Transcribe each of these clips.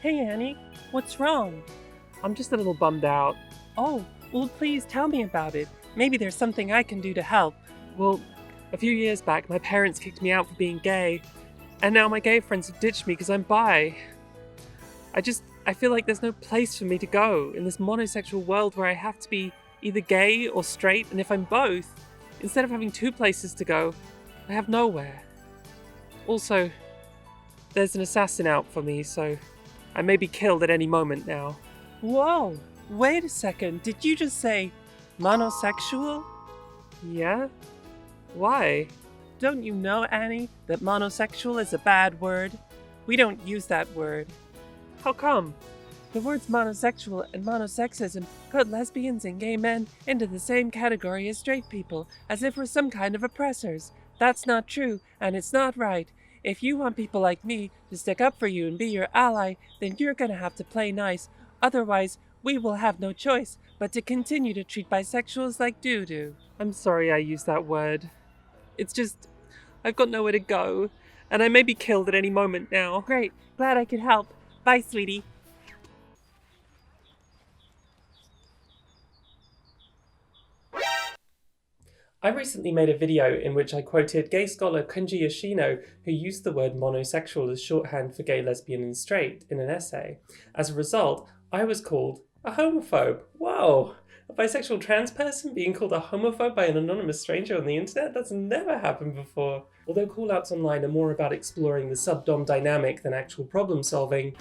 Hey Annie, what's wrong? I'm just a little bummed out. Oh, well, please tell me about it. Maybe there's something I can do to help. Well, a few years back, my parents kicked me out for being gay, and now my gay friends have ditched me because I'm bi. I feel like there's no place for me to go in this monosexual world where I have to be either gay or straight, and if I'm both, instead of having two places to go, I have nowhere. Also, there's an assassin out for me, so I may be killed at any moment now. Whoa, wait a second. Did you just say monosexual? Yeah? Why? Don't you know, Annie, that monosexual is a bad word? We don't use that word. How come? The words monosexual and monosexism put lesbians and gay men into the same category as straight people, as if we're some kind of oppressors. That's not true, and it's not right. If you want people like me to stick up for you and be your ally, then you're gonna have to play nice. Otherwise, we will have no choice but to continue to treat bisexuals like doo-doo. I'm sorry I used that word. It's just, I've got nowhere to go, and I may be killed at any moment now. Great, glad I could help. Bye, sweetie. I recently made a video in which I quoted gay scholar Kunji Yoshino, who used the word monosexual as shorthand for gay, lesbian, and straight in an essay. As a result, I was called a homophobe. Whoa! A bisexual trans person being called a homophobe by an anonymous stranger on the internet? That's never happened before. Although callouts online are more about exploring the sub-dom dynamic than actual problem solving,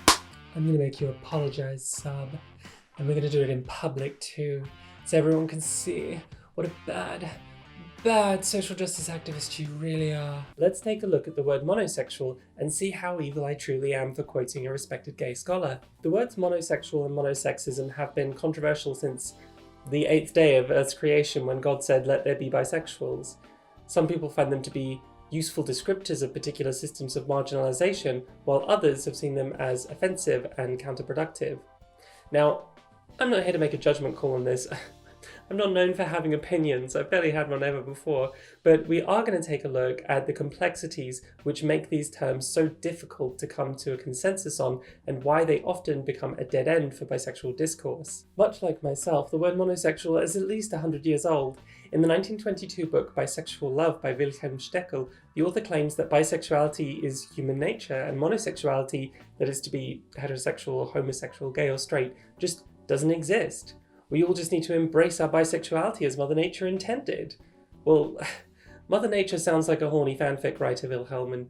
I'm gonna make you apologize, sub. And we're gonna do it in public too, so everyone can see what a bad social justice activist you really are. Let's take a look at the word monosexual and see how evil I truly am for quoting a respected gay scholar. The words monosexual and monosexism have been controversial since the 8th day of Earth's creation, when God said, "Let there be bisexuals." Some people find them to be useful descriptors of particular systems of marginalization, while others have seen them as offensive and counterproductive. Now, I'm not here to make a judgment call on this. I'm not known for having opinions, I've barely had one ever before, but we are going to take a look at the complexities which make these terms so difficult to come to a consensus on, and why they often become a dead end for bisexual discourse. Much like myself, the word monosexual is at least 100 years old. In the 1922 book Bisexual Love by Wilhelm Steckel, the author claims that bisexuality is human nature, and monosexuality, that is to be heterosexual or homosexual, gay or straight, just doesn't exist. We all just need to embrace our bisexuality as Mother Nature intended. Well, Mother Nature sounds like a horny fanfic writer, Wilhelm, and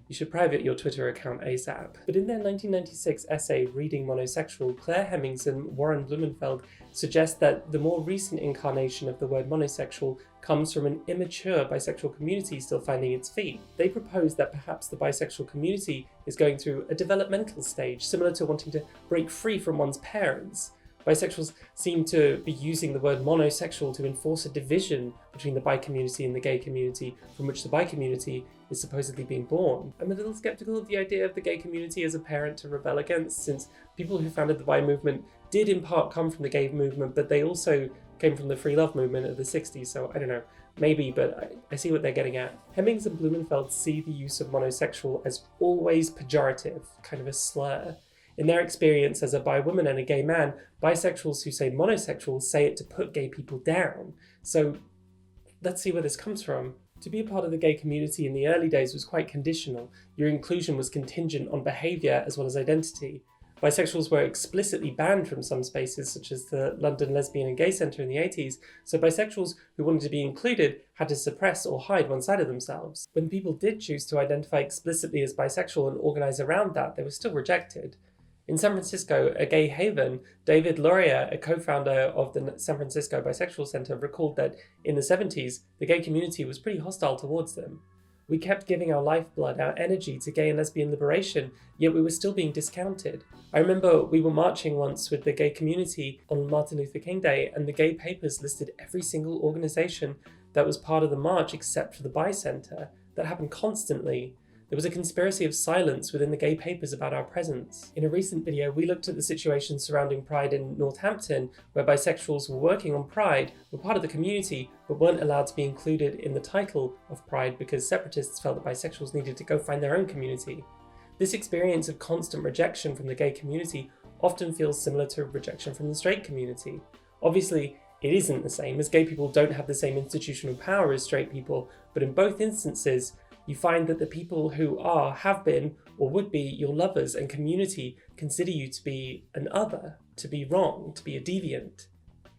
you should private your Twitter account ASAP. But in their 1996 essay, Reading Monosexual, Claire Hemmings and Warren Blumenfeld suggest that the more recent incarnation of the word monosexual comes from an immature bisexual community still finding its feet. They propose that perhaps the bisexual community is going through a developmental stage, similar to wanting to break free from one's parents. Bisexuals seem to be using the word monosexual to enforce a division between the bi community and the gay community, from which the bi community is supposedly being born. I'm a little skeptical of the idea of the gay community as a parent to rebel against, since people who founded the bi movement did in part come from the gay movement, but they also came from the free love movement of the 60s, so I don't know, maybe, but I see what they're getting at. Hemmings and Blumenfeld see the use of monosexual as always pejorative, kind of a slur. In their experience as a bi woman and a gay man, bisexuals who say monosexual say it to put gay people down. So let's see where this comes from. To be a part of the gay community in the early days was quite conditional. Your inclusion was contingent on behaviour as well as identity. Bisexuals were explicitly banned from some spaces, such as the London Lesbian and Gay Centre in the 80s, so bisexuals who wanted to be included had to suppress or hide one side of themselves. When people did choose to identify explicitly as bisexual and organise around that, they were still rejected. In San Francisco, a gay haven, David Laurier, a co-founder of the San Francisco Bisexual Center, recalled that in the 70s, the gay community was pretty hostile towards them. We kept giving our lifeblood, our energy to gay and lesbian liberation, yet we were still being discounted. I remember we were marching once with the gay community on Martin Luther King Day, and the gay papers listed every single organization that was part of the march except for the Bi Center. That happened constantly. There was a conspiracy of silence within the gay papers about our presence. In a recent video, we looked at the situation surrounding Pride in Northampton, where bisexuals were working on Pride, were part of the community, but weren't allowed to be included in the title of Pride because separatists felt that bisexuals needed to go find their own community. This experience of constant rejection from the gay community often feels similar to rejection from the straight community. Obviously, it isn't the same, as gay people don't have the same institutional power as straight people, but in both instances, you find that the people who are, have been, or would be your lovers and community consider you to be an other, to be wrong, to be a deviant.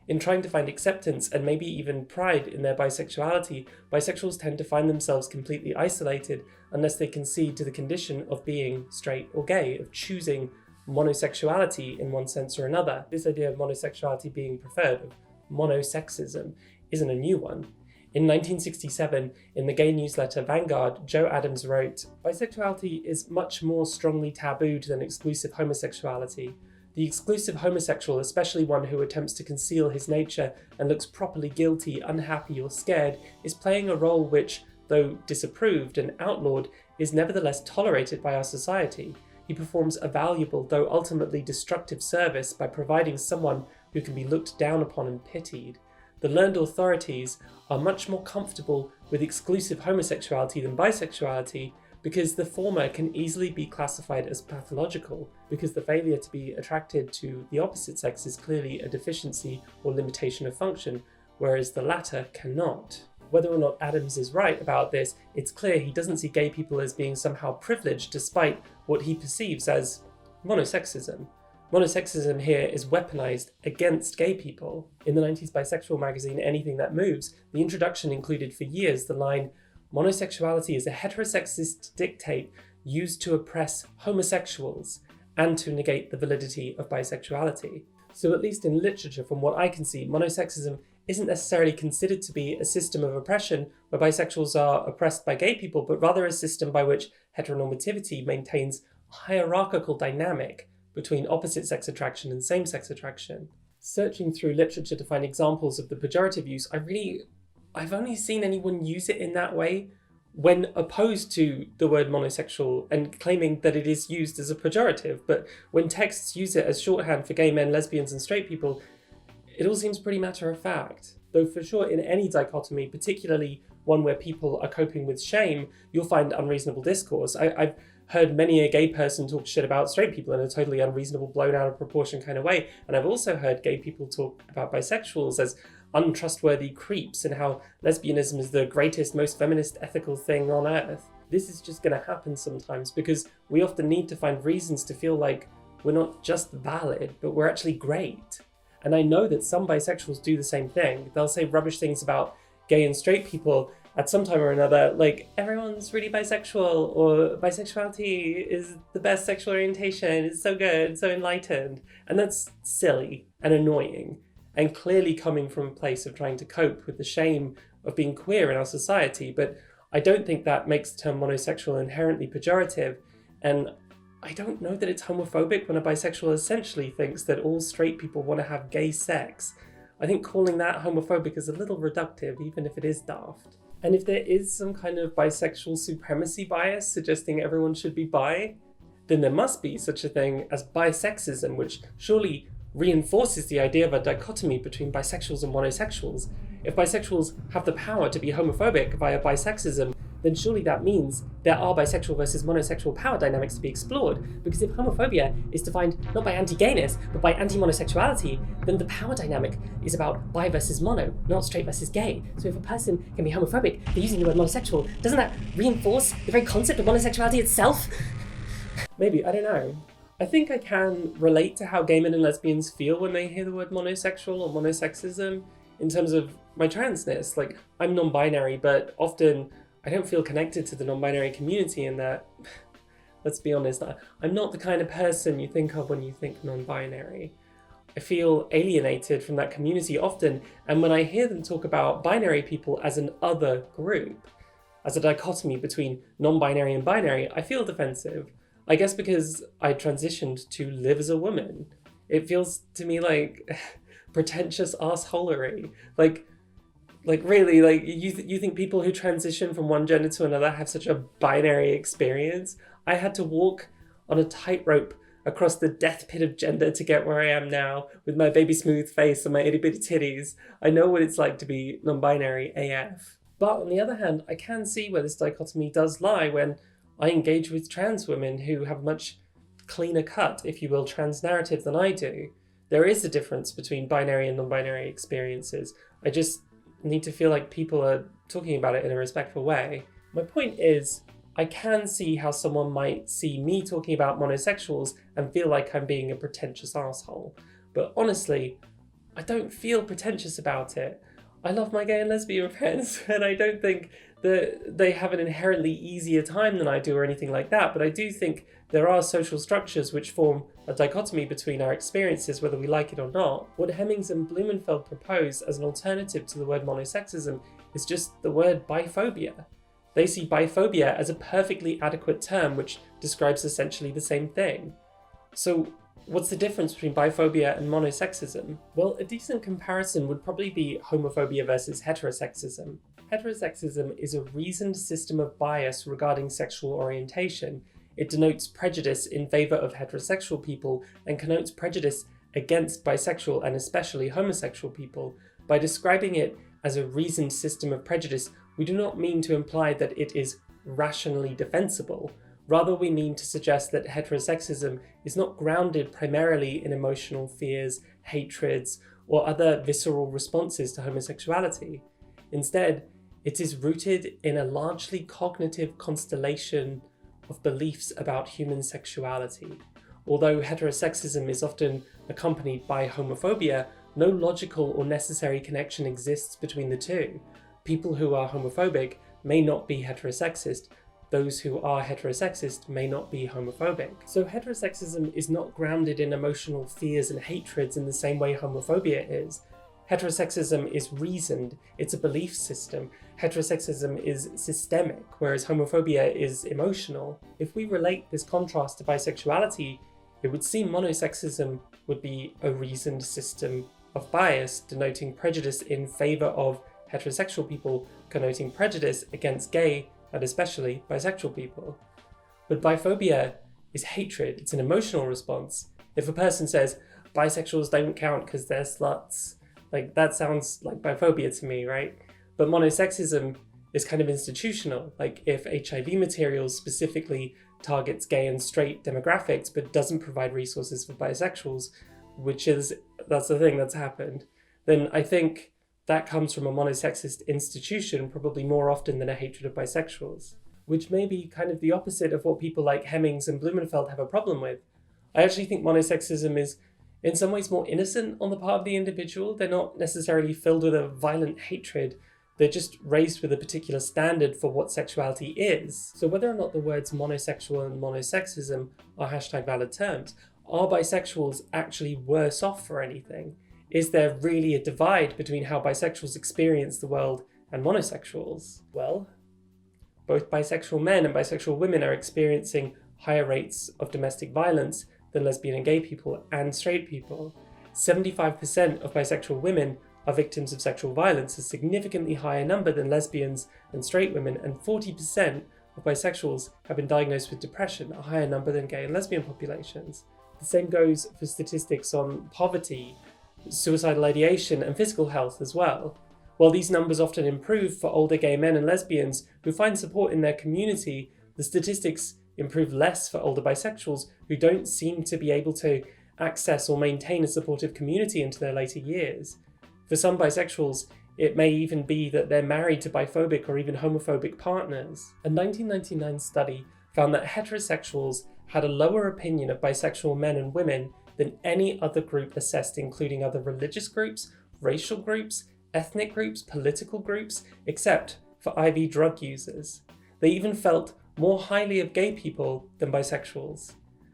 In trying to find acceptance and maybe even pride in their bisexuality, bisexuals tend to find themselves completely isolated unless they concede to the condition of being straight or gay, of choosing monosexuality in one sense or another. This idea of monosexuality being preferred, of monosexism, isn't a new one. In 1967, in the gay newsletter Vanguard, Joe Adams wrote, "Bisexuality is much more strongly tabooed than exclusive homosexuality. The exclusive homosexual, especially one who attempts to conceal his nature and looks properly guilty, unhappy, or scared, is playing a role which, though disapproved and outlawed, is nevertheless tolerated by our society. He performs a valuable, though ultimately destructive service by providing someone who can be looked down upon and pitied. The learned authorities are much more comfortable with exclusive homosexuality than bisexuality, because the former can easily be classified as pathological, because the failure to be attracted to the opposite sex is clearly a deficiency or limitation of function, whereas the latter cannot." Whether or not Adams is right about this, it's clear he doesn't see gay people as being somehow privileged despite what he perceives as monosexism. Monosexism here is weaponized against gay people. In the 90s bisexual magazine Anything That Moves, the introduction included for years the line, "Monosexuality is a heterosexist dictate used to oppress homosexuals and to negate the validity of bisexuality." So at least in literature, from what I can see, monosexism isn't necessarily considered to be a system of oppression where bisexuals are oppressed by gay people, but rather a system by which heteronormativity maintains a hierarchical dynamic between opposite sex attraction and same-sex attraction. Searching through literature to find examples of the pejorative use, I've only seen anyone use it in that way when opposed to the word monosexual and claiming that it is used as a pejorative. But when texts use it as shorthand for gay men, lesbians, and straight people, it all seems pretty matter of fact. Though for sure, in any dichotomy, particularly one where people are coping with shame, you'll find unreasonable discourse. I've heard many a gay person talk shit about straight people in a totally unreasonable, blown out of proportion kind of way. And I've also heard gay people talk about bisexuals as untrustworthy creeps and how lesbianism is the greatest, most feminist, ethical thing on earth. This is just going to happen sometimes because we often need to find reasons to feel like we're not just valid, but we're actually great. And I know that some bisexuals do the same thing. They'll say rubbish things about gay and straight people at some time or another, like everyone's really bisexual, or bisexuality is the best sexual orientation, it's so good, so enlightened. And that's silly and annoying, and clearly coming from a place of trying to cope with the shame of being queer in our society. But I don't think that makes the term monosexual inherently pejorative, and I don't know that it's homophobic when a bisexual essentially thinks that all straight people want to have gay sex. I think calling that homophobic is a little reductive, even if it is daft. And if there is some kind of bisexual supremacy bias suggesting everyone should be bi, then there must be such a thing as bisexism, which surely reinforces the idea of a dichotomy between bisexuals and monosexuals. If bisexuals have the power to be homophobic via bisexism, then surely that means there are bisexual versus monosexual power dynamics to be explored. Because if homophobia is defined not by anti-gayness, but by anti-monosexuality, then the power dynamic is about bi versus mono, not straight versus gay. So if a person can be homophobic for using the word monosexual, doesn't that reinforce the very concept of monosexuality itself? Maybe, I don't know. I think I can relate to how gay men and lesbians feel when they hear the word monosexual or monosexism in terms of my transness. Like, I'm non-binary, but often I don't feel connected to the non-binary community in that, let's be honest, I'm not the kind of person you think of when you think non-binary. I feel alienated from that community often, and when I hear them talk about binary people as an other group, as a dichotomy between non-binary and binary, I feel defensive. I guess because I transitioned to live as a woman. It feels to me like pretentious assholery. Like really, like you think people who transition from one gender to another have such a binary experience? I had to walk on a tightrope across the death pit of gender to get where I am now, with my baby smooth face and my itty bitty titties. I know what it's like to be non-binary AF. But on the other hand, I can see where this dichotomy does lie when I engage with trans women who have much cleaner cut, if you will, trans narrative than I do. There is a difference between binary and non-binary experiences. I just need to feel like people are talking about it in a respectful way. My point is, I can see how someone might see me talking about monosexuals and feel like I'm being a pretentious asshole. But honestly, I don't feel pretentious about it. I love my gay and lesbian friends, and I don't think that they have an inherently easier time than I do or anything like that, but I do think there are social structures which form a dichotomy between our experiences, whether we like it or not. What Hemmings and Blumenfeld propose as an alternative to the word monosexism is just the word biphobia. They see biphobia as a perfectly adequate term which describes essentially the same thing. So what's the difference between biphobia and monosexism? Well, a decent comparison would probably be homophobia versus heterosexism. Heterosexism is a reasoned system of bias regarding sexual orientation. It denotes prejudice in favour of heterosexual people and connotes prejudice against bisexual and especially homosexual people. By describing it as a reasoned system of prejudice, we do not mean to imply that it is rationally defensible. Rather, we mean to suggest that heterosexism is not grounded primarily in emotional fears, hatreds, or other visceral responses to homosexuality. Instead, it is rooted in a largely cognitive constellation of beliefs about human sexuality. Although heterosexism is often accompanied by homophobia, no logical or necessary connection exists between the two. People who are homophobic may not be heterosexist. Those who are heterosexist may not be homophobic. So heterosexism is not grounded in emotional fears and hatreds in the same way homophobia is. Heterosexism is reasoned, it's a belief system. Heterosexism is systemic, whereas homophobia is emotional. If we relate this contrast to bisexuality, it would seem monosexism would be a reasoned system of bias, denoting prejudice in favour of heterosexual people, connoting prejudice against gay and especially bisexual people. But biphobia is hatred, it's an emotional response. If a person says, bisexuals don't count because they're sluts, like that sounds like biphobia to me, right? But monosexism is kind of institutional. Like if HIV materials specifically targets gay and straight demographics but doesn't provide resources for bisexuals, that's the thing that's happened, then I think that comes from a monosexist institution probably more often than a hatred of bisexuals, which may be kind of the opposite of what people like Hemmings and Blumenfeld have a problem with. I actually think monosexism is in some ways more innocent on the part of the individual. They're not necessarily filled with a violent hatred. They're just raised with a particular standard for what sexuality is. So whether or not the words monosexual and monosexism are #valid terms, are bisexuals actually worse off for anything? Is there really a divide between how bisexuals experience the world and monosexuals? Well, both bisexual men and bisexual women are experiencing higher rates of domestic violence than lesbian and gay people and straight people. 75% of bisexual women are victims of sexual violence, a significantly higher number than lesbians and straight women, and 40% of bisexuals have been diagnosed with depression, a higher number than gay and lesbian populations. The same goes for statistics on poverty, suicidal ideation, and physical health as well. While these numbers often improve for older gay men and lesbians who find support in their community, the statistics improve less for older bisexuals who don't seem to be able to access or maintain a supportive community into their later years. For some bisexuals, it may even be that they're married to biphobic or even homophobic partners. A 1999 study found that heterosexuals had a lower opinion of bisexual men and women than any other group assessed, including other religious groups, racial groups, ethnic groups, political groups, except for IV drug users. They even felt more highly of gay people than bisexuals.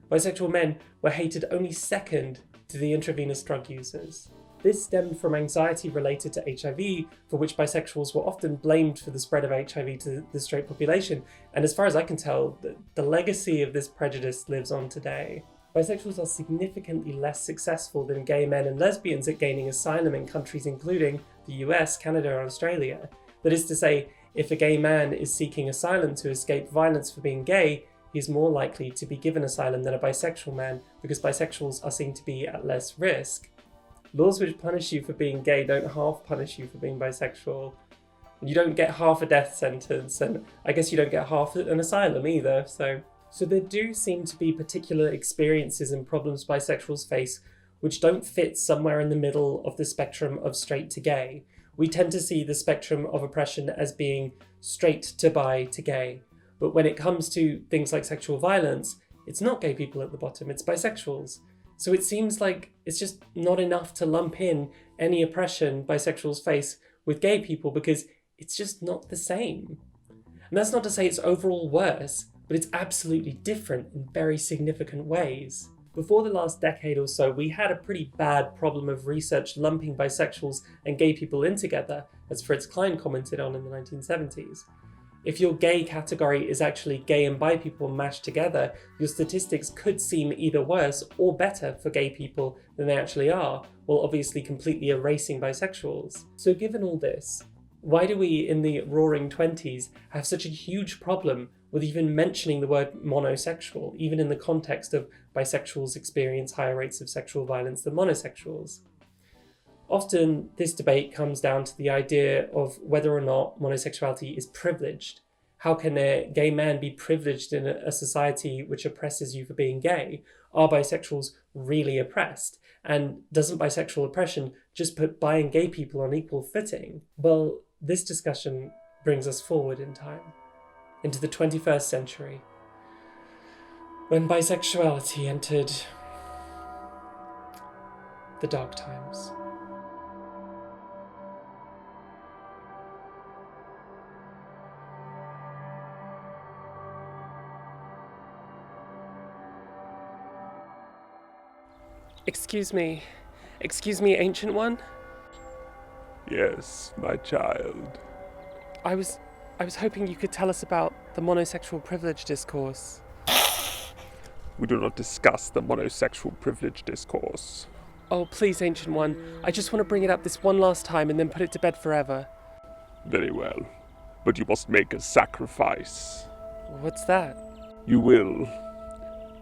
Bisexual men were hated only second to the intravenous drug users. This stemmed from anxiety related to HIV, for which bisexuals were often blamed for the spread of HIV to the straight population, and as far as I can tell, the legacy of this prejudice lives on today. Bisexuals are significantly less successful than gay men and lesbians at gaining asylum in countries including the US, Canada, and Australia. That is to say, if a gay man is seeking asylum to escape violence for being gay, he is more likely to be given asylum than a bisexual man, because bisexuals are seen to be at less risk. Laws which punish you for being gay don't half punish you for being bisexual. You don't get half a death sentence, and I guess you don't get half an asylum either. So there do seem to be particular experiences and problems bisexuals face which don't fit somewhere in the middle of the spectrum of straight to gay. We tend to see the spectrum of oppression as being straight to bi to gay. But when it comes to things like sexual violence, it's not gay people at the bottom, it's bisexuals. So it seems like it's just not enough to lump in any oppression bisexuals face with gay people because it's just not the same. And that's not to say it's overall worse, but it's absolutely different in very significant ways. Before the last decade or so, we had a pretty bad problem of research lumping bisexuals and gay people in together, as Fritz Klein commented on in the 1970s. If your gay category is actually gay and bi people mashed together, your statistics could seem either worse or better for gay people than they actually are, while obviously completely erasing bisexuals. So given all this, why do we in the roaring 20s have such a huge problem with even mentioning the word monosexual, even in the context of bisexuals experience higher rates of sexual violence than monosexuals? Often, this debate comes down to the idea of whether or not monosexuality is privileged. How can a gay man be privileged in a society which oppresses you for being gay? Are bisexuals really oppressed? And doesn't bisexual oppression just put bi and gay people on equal footing? Well, this discussion brings us forward in time, into the 21st century, when bisexuality entered the dark times. Excuse me, Ancient One? Yes, my child. I was hoping you could tell us about the monosexual privilege discourse. We do not discuss the monosexual privilege discourse. Oh, please, Ancient One. I just want to bring it up this one last time and then put it to bed forever. Very well. But you must make a sacrifice. What's that? You will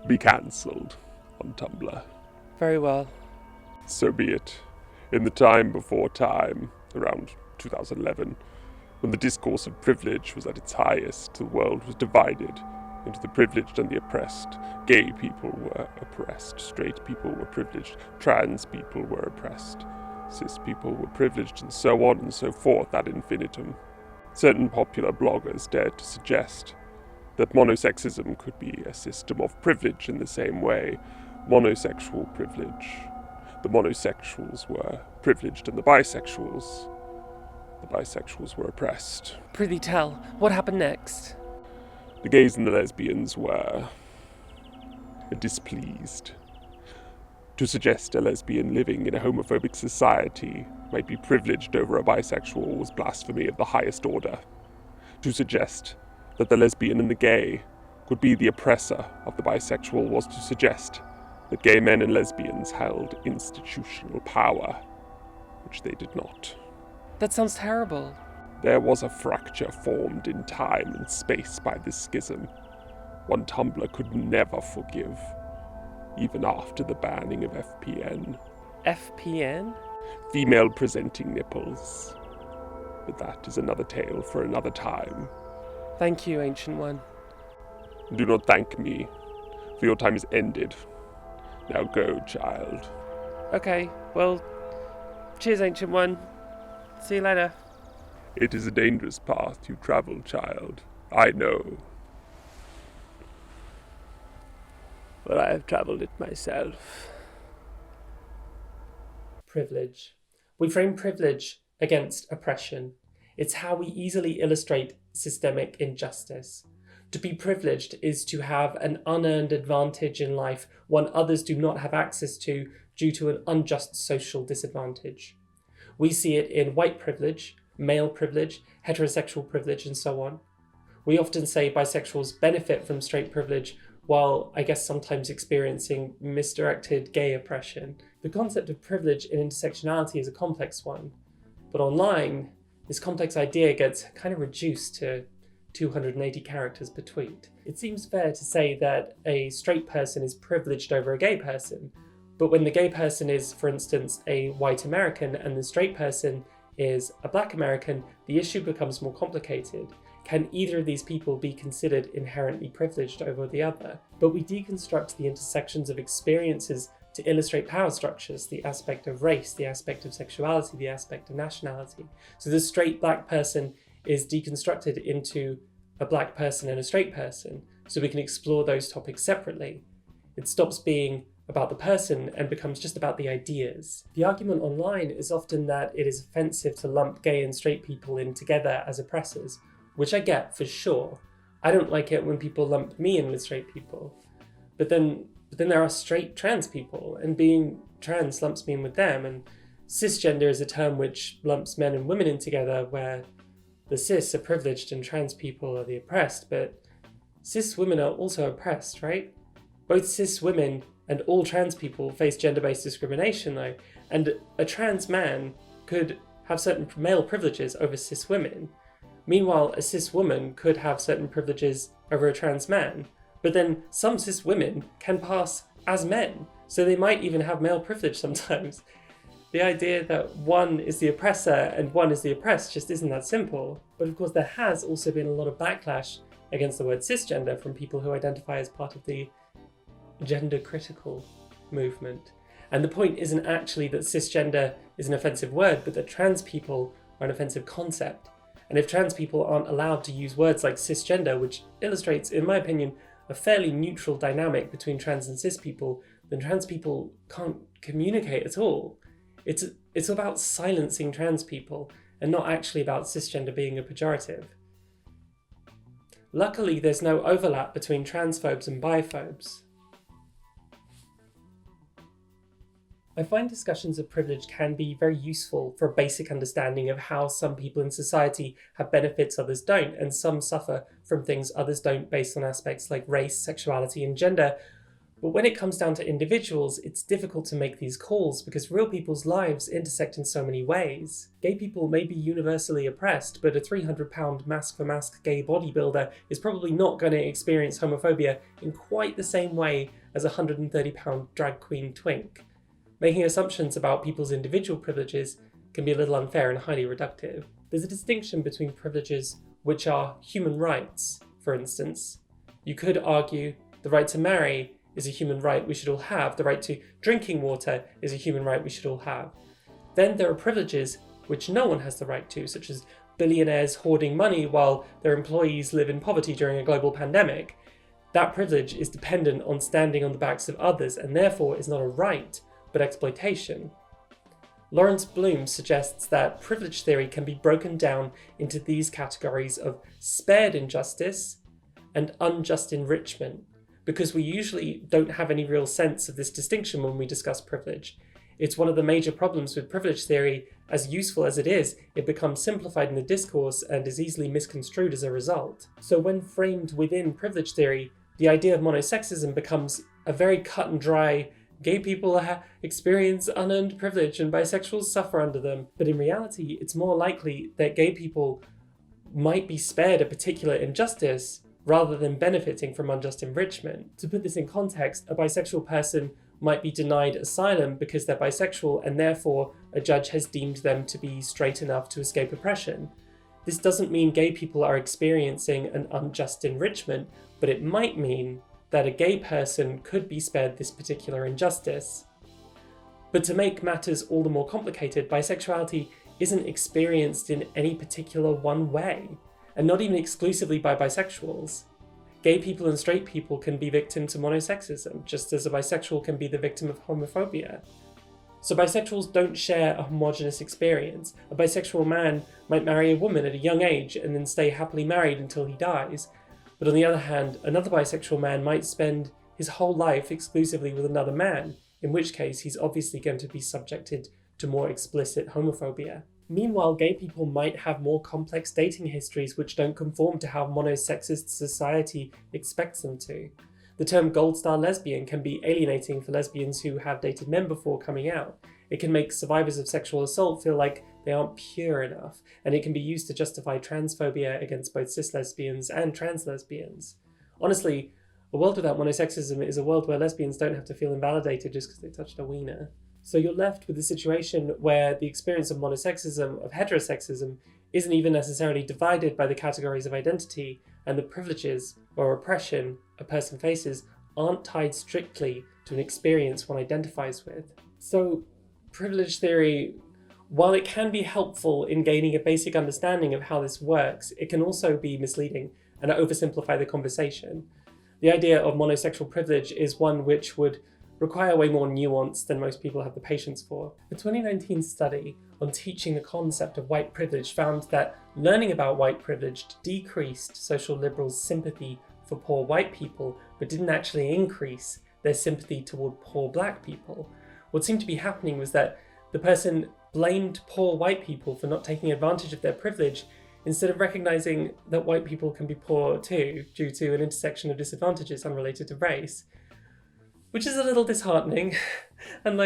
be cancelled on Tumblr. Very well. So be it. In the time before time, around 2011, when the discourse of privilege was at its highest, the world was divided into the privileged and the oppressed. Gay people were oppressed, straight people were privileged, trans people were oppressed, cis people were privileged, and so on and so forth ad infinitum. Certain popular bloggers dared to suggest that monosexism could be a system of privilege in the same way. Monosexual privilege. The monosexuals were privileged and the bisexuals were oppressed. Prithee tell, what happened next? The gays and the lesbians were displeased. To suggest a lesbian living in a homophobic society might be privileged over a bisexual was blasphemy of the highest order. To suggest that the lesbian and the gay could be the oppressor of the bisexual was to suggest that gay men and lesbians held institutional power, which they did not. That sounds terrible. There was a fracture formed in time and space by this schism. One Tumblr could never forgive, even after the banning of FPN. FPN? Female presenting nipples. But that is another tale for another time. Thank you, Ancient One. Do not thank me, for your time is ended. Now go, child. Okay, well, cheers, Ancient One. See you later. It is a dangerous path you travel, child. I know. But I have traveled it myself. Privilege. We frame privilege against oppression. It's how we easily illustrate systemic injustice. To be privileged is to have an unearned advantage in life, one others do not have access to due to an unjust social disadvantage. We see it in white privilege, male privilege, heterosexual privilege, and so on. We often say bisexuals benefit from straight privilege, while I guess sometimes experiencing misdirected gay oppression. The concept of privilege and intersectionality is a complex one, but online, this complex idea gets kind of reduced to 280 characters per tweet. It seems fair to say that a straight person is privileged over a gay person, but when the gay person is, for instance, a white American and the straight person is a black American, the issue becomes more complicated. Can either of these people be considered inherently privileged over the other? But we deconstruct the intersections of experiences to illustrate power structures, the aspect of race, the aspect of sexuality, the aspect of nationality. So the straight black person is deconstructed into a black person and a straight person, so we can explore those topics separately. It stops being about the person and becomes just about the ideas. The argument online is often that it is offensive to lump gay and straight people in together as oppressors, which I get for sure. I don't like it when people lump me in with straight people. But then there are straight trans people, and being trans lumps me in with them, and cisgender is a term which lumps men and women in together, where the cis are privileged and trans people are the oppressed, but cis women are also oppressed, right? Both cis women and all trans people face gender-based discrimination though, and a trans man could have certain male privileges over cis women. Meanwhile, a cis woman could have certain privileges over a trans man, but then some cis women can pass as men, so they might even have male privilege sometimes. The idea that one is the oppressor and one is the oppressed just isn't that simple. But of course there has also been a lot of backlash against the word cisgender from people who identify as part of the gender critical movement. And the point isn't actually that cisgender is an offensive word, but that trans people are an offensive concept. And if trans people aren't allowed to use words like cisgender, which illustrates, in my opinion, a fairly neutral dynamic between trans and cis people, then trans people can't communicate at all. It's about silencing trans people and not actually about cisgender being a pejorative. Luckily, there's no overlap between transphobes and biphobes. I find discussions of privilege can be very useful for a basic understanding of how some people in society have benefits others don't, and some suffer from things others don't based on aspects like race, sexuality, and gender. But when it comes down to individuals, it's difficult to make these calls because real people's lives intersect in so many ways. Gay people may be universally oppressed, but a 300-pound mask-for-mask gay bodybuilder is probably not going to experience homophobia in quite the same way as a 130-pound drag queen twink. Making assumptions about people's individual privileges can be a little unfair and highly reductive. There's a distinction between privileges which are human rights, for instance. You could argue the right to marry is a human right we should all have, the right to drinking water is a human right we should all have. Then there are privileges which no one has the right to, such as billionaires hoarding money while their employees live in poverty during a global pandemic. That privilege is dependent on standing on the backs of others and therefore is not a right, but exploitation. Lawrence Bloom suggests that privilege theory can be broken down into these categories of spared injustice and unjust enrichment, because we usually don't have any real sense of this distinction when we discuss privilege. It's one of the major problems with privilege theory. As useful as it is, it becomes simplified in the discourse and is easily misconstrued as a result. So when framed within privilege theory, the idea of monosexism becomes a very cut and dry gay people experience unearned privilege and bisexuals suffer under them. But in reality, it's more likely that gay people might be spared a particular injustice rather than benefiting from unjust enrichment. To put this in context, a bisexual person might be denied asylum because they're bisexual and therefore a judge has deemed them to be straight enough to escape oppression. This doesn't mean gay people are experiencing an unjust enrichment, but it might mean that a gay person could be spared this particular injustice. But to make matters all the more complicated, bisexuality isn't experienced in any particular one way, and not even exclusively by bisexuals. Gay people and straight people can be victims to monosexism, just as a bisexual can be the victim of homophobia. So bisexuals don't share a homogenous experience. A bisexual man might marry a woman at a young age and then stay happily married until he dies. But on the other hand, another bisexual man might spend his whole life exclusively with another man, in which case he's obviously going to be subjected to more explicit homophobia. Meanwhile, gay people might have more complex dating histories which don't conform to how monosexist society expects them to. The term gold star lesbian can be alienating for lesbians who have dated men before coming out. It can make survivors of sexual assault feel like they aren't pure enough, and it can be used to justify transphobia against both cis lesbians and trans lesbians. Honestly, a world without monosexism is a world where lesbians don't have to feel invalidated just because they touched a wiener. So you're left with a situation where the experience of monosexism, of heterosexism, isn't even necessarily divided by the categories of identity, and the privileges or oppression a person faces aren't tied strictly to an experience one identifies with. So privilege theory, while it can be helpful in gaining a basic understanding of how this works, it can also be misleading and oversimplify the conversation. The idea of monosexual privilege is one which would require way more nuance than most people have the patience for. A 2019 study on teaching the concept of white privilege found that learning about white privilege decreased social liberals' sympathy for poor white people, but didn't actually increase their sympathy toward poor black people. What seemed to be happening was that the person blamed poor white people for not taking advantage of their privilege, instead of recognizing that white people can be poor too, due to an intersection of disadvantages unrelated to race. Which is a little disheartening. And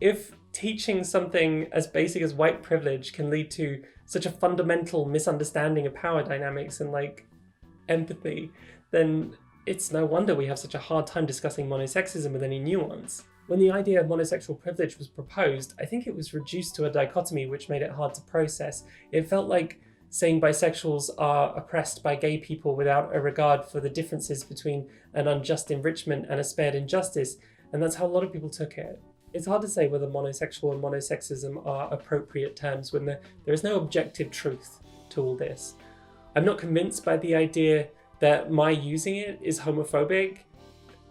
if teaching something as basic as white privilege can lead to such a fundamental misunderstanding of power dynamics and empathy, then it's no wonder we have such a hard time discussing monosexism with any nuance. When the idea of monosexual privilege was proposed, I think it was reduced to a dichotomy which made it hard to process. It felt like saying bisexuals are oppressed by gay people without a regard for the differences between an unjust enrichment and a spared injustice, and that's how a lot of people took it. It's hard to say whether monosexual and monosexism are appropriate terms when there is no objective truth to all this. I'm not convinced by the idea that my using it is homophobic,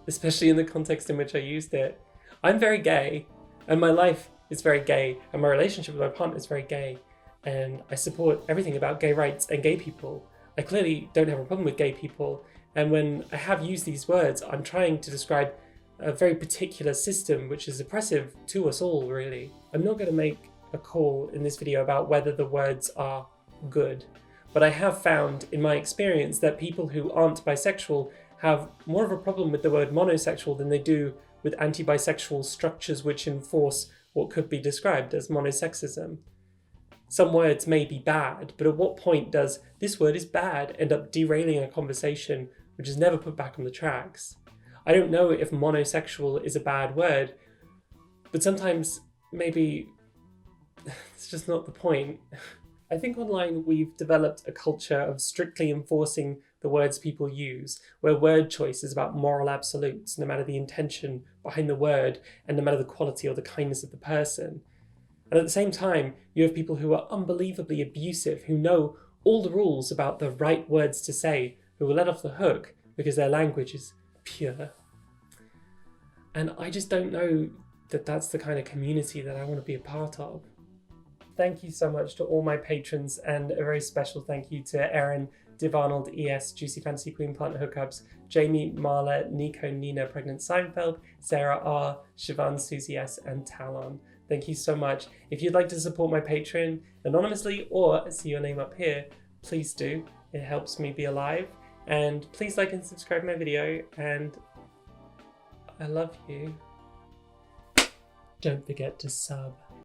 especially in the context in which I used it. I'm very gay, and my life is very gay, and my relationship with my partner is very gay, and I support everything about gay rights and gay people. I clearly don't have a problem with gay people, and when I have used these words, I'm trying to describe a very particular system which is oppressive to us all, really. I'm not going to make a call in this video about whether the words are good, but I have found in my experience that people who aren't bisexual have more of a problem with the word monosexual than they do with anti-bisexual structures which enforce what could be described as monosexism. Some words may be bad, but at what point does "this word is bad" end up derailing a conversation which is never put back on the tracks? I don't know if monosexual is a bad word, but sometimes maybe it's just not the point. I think online we've developed a culture of strictly enforcing the words people use, where word choice is about moral absolutes, no matter the intention behind the word and no matter the quality or the kindness of the person. And at the same time, you have people who are unbelievably abusive, who know all the rules about the right words to say, who are let off the hook because their language is pure. And I just don't know that that's the kind of community that I want to be a part of. Thank you so much to all my patrons, and a very special thank you to Erin, Div Arnold, ES, Juicy Fantasy Queen, Partner Hookups, Jamie, Marla, Nico, Nina, Pregnant Seinfeld, Sarah R, Siobhan, Susie S, and Talon. Thank you so much. If you'd like to support my Patreon anonymously or see your name up here, please do. It helps me be alive. And please like and subscribe my video, and I love you. Don't forget to sub.